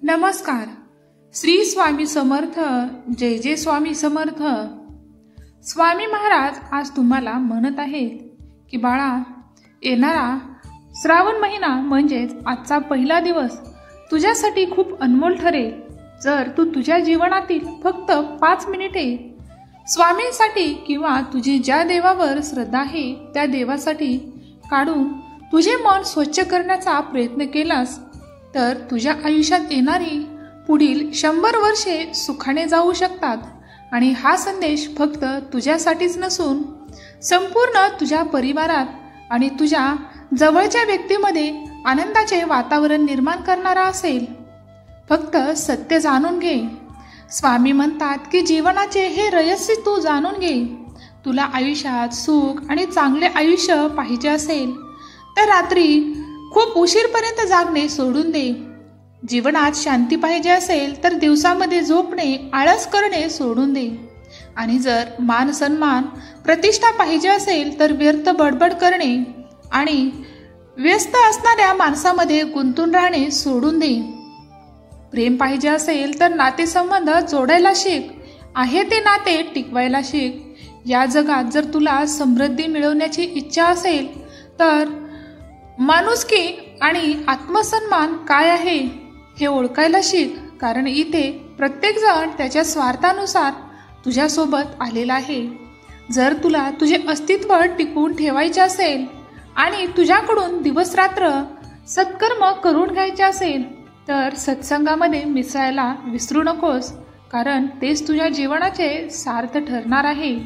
नमस्कार. श्री स्वामी समर्थ. जय जय स्वामी समर्थ. स्वामी महाराज आज तुम्हाला म्हणत आहेत की बाळा, येणारा श्रावण महिना म्हणजेच आजचा पहिला दिवस तुझ्यासाठी खूप अनमोल ठरेल. जर तू तुझ्या जीवनातील फक्त 5 मिनिटे स्वामींसाठी किंवा तुझी ज्या देवावर श्रद्धा आहे त्या देवासाठी काढून तुझे मन स्वच्छ करण्याचा प्रयत्न केलास तर तुझ्या आयुष्यात येणारी पुढील 100 वर्षे सुखाने जाऊ शकतात. आणि हा संदेश फक्त तुझ्यासाठीच नसून संपूर्ण तुझ्या परिवारात आणि तुझ्या जवळच्या व्यक्तीमध्ये आनंदाचे वातावरण निर्माण करणारा असेल. फक्त सत्य जाणून घे. स्वामी म्हणतात की जीवनाचे हे रहस्य तू जाणून घे. तुला आयुष्यात सुख आणि चांगले आयुष्य पाहिजे असेल तर रात्री खूप उशीरपर्यंत जागणे सोडून दे. जीवनात शांती पाहिजे असेल तर दिवसामध्ये झोपणे, आळस करणे सोडून दे. आणि जर मान सन्मान, प्रतिष्ठा पाहिजे असेल तर व्यर्थ बडबड करणे आणि व्यस्त असणाऱ्या माणसामध्ये गुंतून राहणे सोडून दे. प्रेम पाहिजे असेल तर नातेसंबंध जोडायला शिक. आहे ते नाते टिकवायला शिक. या जगात जर तुला समृद्धी मिळवण्याची इच्छा असेल तर माणुसकी आणि आत्मसन्मान काय आहे हे ओळखायला शिक. कारण इथे प्रत्येकजण त्याच्या स्वार्थानुसार तुझ्यासोबत आलेला आहे. जर तुला तुझे अस्तित्व टिकवून ठेवायचे असेल आणि तुझ्याकडून दिवसरात्र सत्कर्म करून घ्यायचे असेल तर सत्संगामध्ये मिसळायला विसरू नकोस. कारण तेच तुझ्या जीवनाचे सार्थ ठरणार आहे.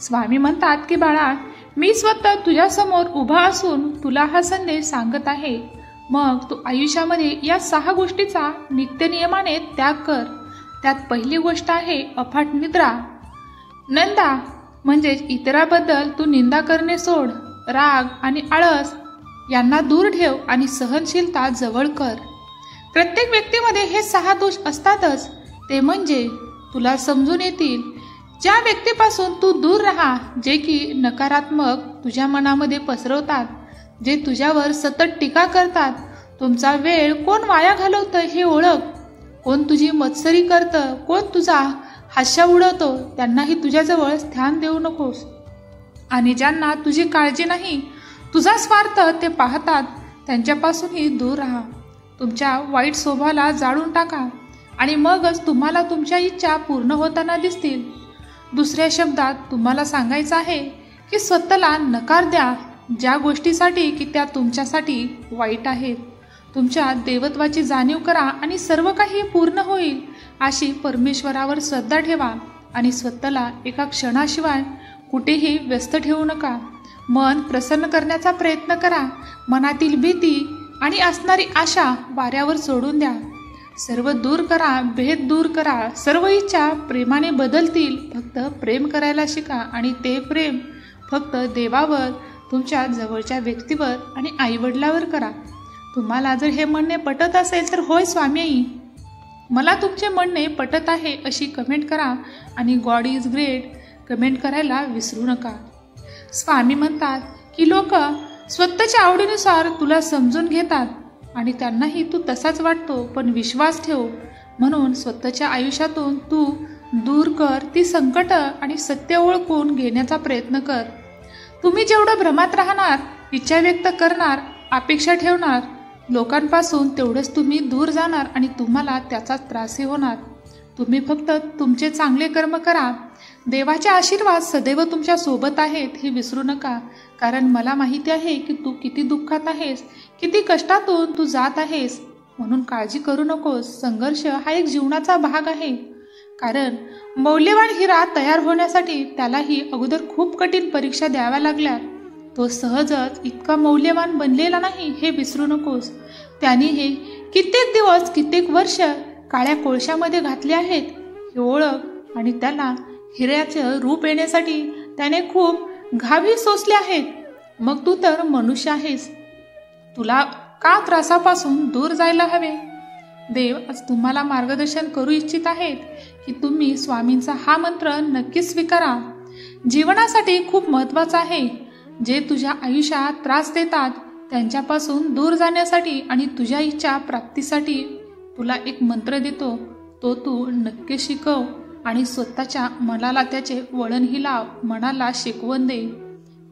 स्वामी म्हणतात की बाळा, मी स्वतः तुझ्यासमोर उभा असून तुला हा संदेश सांगत आहे. मग तू आयुष्यामध्ये या 6 गोष्टीचा नित्यनियमाने त्याग कर. त्यात पहिली गोष्ट आहे अफाट निद्रा. नंदा म्हणजेच इतराबद्दल तू निंदा करणे सोड. राग आणि आळस यांना दूर ठेव आणि सहनशीलता जवळ कर. प्रत्येक व्यक्तीमध्ये हे 6 दोष असतातच. ते म्हणजे तुला समजून येतील. ज्या व्यक्तीपासून तू दूर राहा जे की नकारात्मक तुझ्या मनामध्ये पसरवतात, जे तुझ्यावर सतत टीका करतात. तुमचा वेळ कोण वाया घालवतं हे ओळख. कोण तुझी मत्सरी करतं, कोण तुझा हास्य उडवतो, त्यांनाही तुझ्याजवळ स्थान देऊ नकोस. आणि ज्यांना तुझी काळजी नाही, तुझा स्वार्थ ते पाहतात, त्यांच्यापासूनही दूर राहा. तुमच्या वाईट स्वभावाला जाळून टाका आणि मगच तुम्हाला तुमच्या इच्छा पूर्ण होताना दिसतील. दुसऱ्या शब्दात तुम्हाला सांगायचं आहे की स्वतःला नकार द्या ज्या गोष्टीसाठी की त्या तुमच्यासाठी वाईट आहेत. तुमच्या देवत्वाची जाणीव करा आणि सर्व काही पूर्ण होईल अशी परमेश्वरावर श्रद्धा ठेवा. आणि स्वतःला एका क्षणाशिवाय कुठेही व्यस्त ठेवू नका. मन प्रसन्न करण्याचा प्रयत्न करा. मनातील भीती आणि असणारी आशा वाऱ्यावर सोडून द्या. सर्व दूर करा, भेद दूर करा. सर्व इच्छा प्रेमाने बदलतील. फक्त प्रेम करायला शिका आणि ते प्रेम फक्त देवावर, तुमच्या जवळच्या व्यक्तीवर आणि आईवडिलावर करा. तुम्हाला जर हे म्हणणे पटत असेल तर होय स्वामी, मला तुमचे म्हणणे पटत आहे अशी कमेंट करा. आणि गॉड इज ग्रेट कमेंट करायला विसरू नका. स्वामी म्हणतात की लोक स्वतःच्या आवडीनुसार तुला समजून घेतात आणि त्यांनाही तू तसाच वाटतो. पण विश्वास ठेव. म्हणून स्वतःच्या आयुष्यातून तू दूर कर ती संकट आणि सत्य ओळखून घेण्याचा प्रयत्न कर. तुम्ही जेवढं भ्रमात राहणार, इच्छा व्यक्त करणार, अपेक्षा ठेवणार लोकांपासून, तेवढंच तुम्ही दूर जाणार आणि तुम्हाला त्याचाच त्रासही होणार. तुम्ही फक्त तुमचे चांगले कर्म करा. देवाचे आशीर्वाद सदैव तुमच्या सोबत आहेत हे विसरू नका. कारण मला माहिती आहे की तू किती दुःखात आहेस, किती कष्टातून तू जात आहेस. म्हणून काळजी करू नकोस. संघर्ष हा एक जीवनाचा भाग आहे. कारण मौल्यवान हिरा तयार होण्यासाठी त्यालाही अगोदर खूप कठीण परीक्षा द्याव्या लागल्या. तो सहजच इतका मौल्यवान बनलेला नाही हे विसरू नकोस. त्याने हे कित्येक दिवस, कित्येक वर्ष काळ्या कोळशामध्ये घातले आहेत हे ओळख. आणि त्याला हिऱ्याचं रूप येण्यासाठी त्याने खूप घावी सोसले आहेत. मग तू तर मनुष्य आहेस. तुला का त्रासापासून दूर जायला हवे? देव आज तुम्हाला मार्गदर्शन करू इच्छित आहेत की तुम्ही स्वामींचा हा मंत्र नक्कीच स्वीकारा. जीवनासाठी खूप महत्त्वाचा आहे. जे तुझ्या आयुष्यात त्रास देतात त्यांच्यापासून दूर जाण्यासाठी आणि तुझ्या इच्छा प्राप्तीसाठी तुला एक मंत्र देतो, तो तू नक्की शिकव आणि स्वतःच्या मनाला त्याचे वळणही लाव, मनाला शिकवण दे.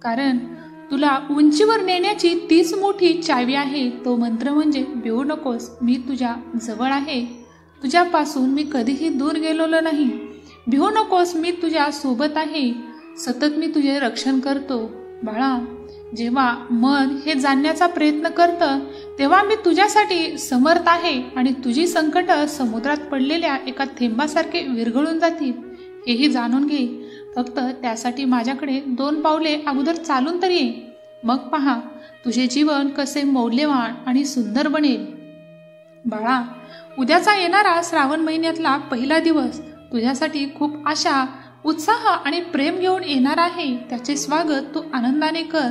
कारण तुला उंचीवर नेण्याची तीच मोठी चावी आहे. तो मंत्र म्हणजे भिवू नकोस, मी तुझ्या जवळ आहे, तुझ्यापासून मी कधीही दूर गेलेलो नाही. भिवू नकोस, मी तुझ्या सोबत आहे, सतत मी तुझे रक्षण करतो. बाळा, जेव्हा मन हे जाणण्याचा प्रयत्न करतं तेव्हा मी तुझ्यासाठी समर्थ आहे आणि तुझी संकट समुद्रात पडलेल्या एका थेंबासारखे विरघळून जातील, हेही जाणून घे. फक्त त्यासाठी माझ्याकडे 2 पावले अगोदर चालून तर ये. मग पहा तुझे जीवन कसे मौल्यवान आणि सुंदर बनेल. बाळा, उद्याचा येणारा श्रावण महिन्यातला पहिला दिवस तुझ्यासाठी खूप आशा, उत्साह आणि प्रेम घेऊन येणार आहे. त्याचे स्वागत तू आनंदाने कर,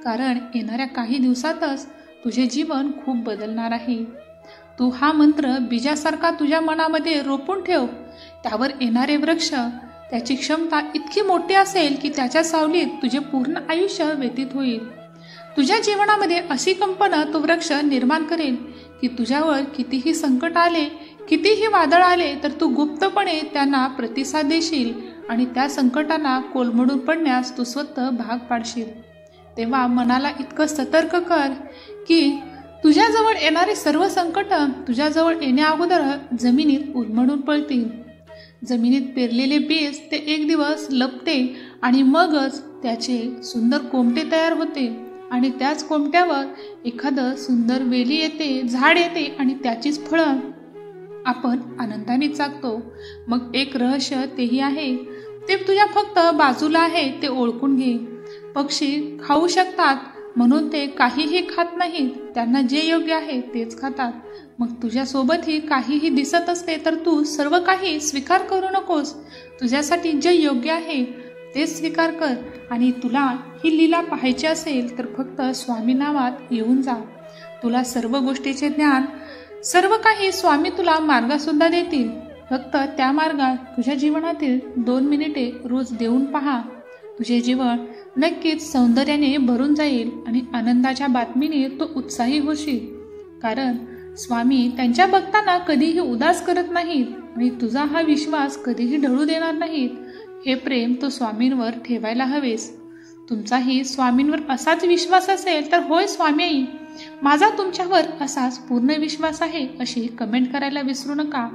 कारण येणाऱ्या काही दिवसातच तुझे जीवन खूप बदलणार आहे. तू हा मंत्र बीजासारखा तुझ्या मनामध्ये रोपून ठेव. त्यावर येणारे वृक्ष, त्याची क्षमता इतकी मोठी असेल की त्याच्या सावलीत तुझे पूर्ण आयुष्य व्यतीत होईल. तुझ्या जीवनामध्ये अशी कंपना तो वृक्ष निर्माण करेल की तुझ्यावर कितीही संकट आले, कितीही वादळ आले तर तू गुप्तपणे त्यांना प्रतिसाद देशील आणि त्या संकटांना कोलमडून पडण्यास तू स्वतः भाग पाडशील. तेव्हा मनाला इतकं सतर्क कर की तुझ्याजवळ येणारी सर्व संकट तुझ्याजवळ येण्या अगोदर जमिनीत उलमडून पडतील. जमिनीत पेरलेले बीज ते एक दिवस लपते आणि मगच त्याचे सुंदर कोंबटे तयार होते आणि त्याच कोंबट्यावर एखादं सुंदर वेली येते, झाड येते आणि त्याचीच फळं आपण आनंदाने चागतो. मग एक रहस्य तेही आहे, ते तुझ्या फक्त बाजूला आहे, ते ओळखून घे. पक्षी खाऊ शकतात म्हणून ते काहीही खात नाहीत, त्यांना जे योग्य आहे तेच खातात. मग तुझ्यासोबतही काहीही दिसत असते तर तू सर्व काही स्वीकार करू नकोस. तुझ्यासाठी जे योग्य आहे ते स्वीकार कर. आणि तुला ही लीला पाहायची असेल तर फक्त स्वामी नावात येऊन जा. तुला सर्व गोष्टीचे ज्ञान, सर्व काही स्वामी तुला मार्गसुद्धा देतील. फक्त त्या मार्गात तुझ्या जीवनातील 2 मिनिटे रोज देऊन पहा. तुझे जीवन नक्कीच सौंदर्याने भरून जाईल आणि आनंदाच्या बातमीने तो उत्साही होशील. कारण स्वामी त्यांच्या भक्तांना कधीही उदास करत नाहीत आणि तुझा हा विश्वास कधीही ढळू देणार नाहीत. हे प्रेम तो स्वामींवर ठेवायला हवेस. तुमचाही स्वामींवर असाच विश्वास असेल तर होय स्वामी आई, माझा तुमच्यावर असाच पूर्ण विश्वास आहे अशी कमेंट करायला विसरू नका.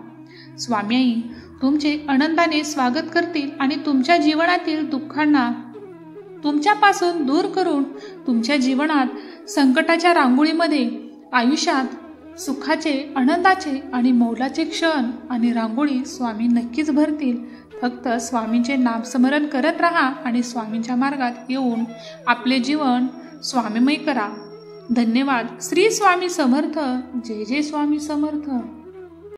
स्वामी आई तुमचे आनंदाने स्वागत करतील आणि तुमच्या जीवनातील दुःखांना तुमच्यापासून दूर करून तुमच्या जीवनात संकटाच्या रांगोळीमध्ये आयुष्यात सुखाचे, आनंदाचे आणि मौलाचे क्षण आणि रांगोळी स्वामी नक्कीच भरतील. फक्त स्वामींचे नामस्मरण करत राहा आणि स्वामींच्या मार्गात येऊन आपले जीवन स्वामीमय करा. धन्यवाद. श्री स्वामी समर्थ. जय जय स्वामी समर्थ.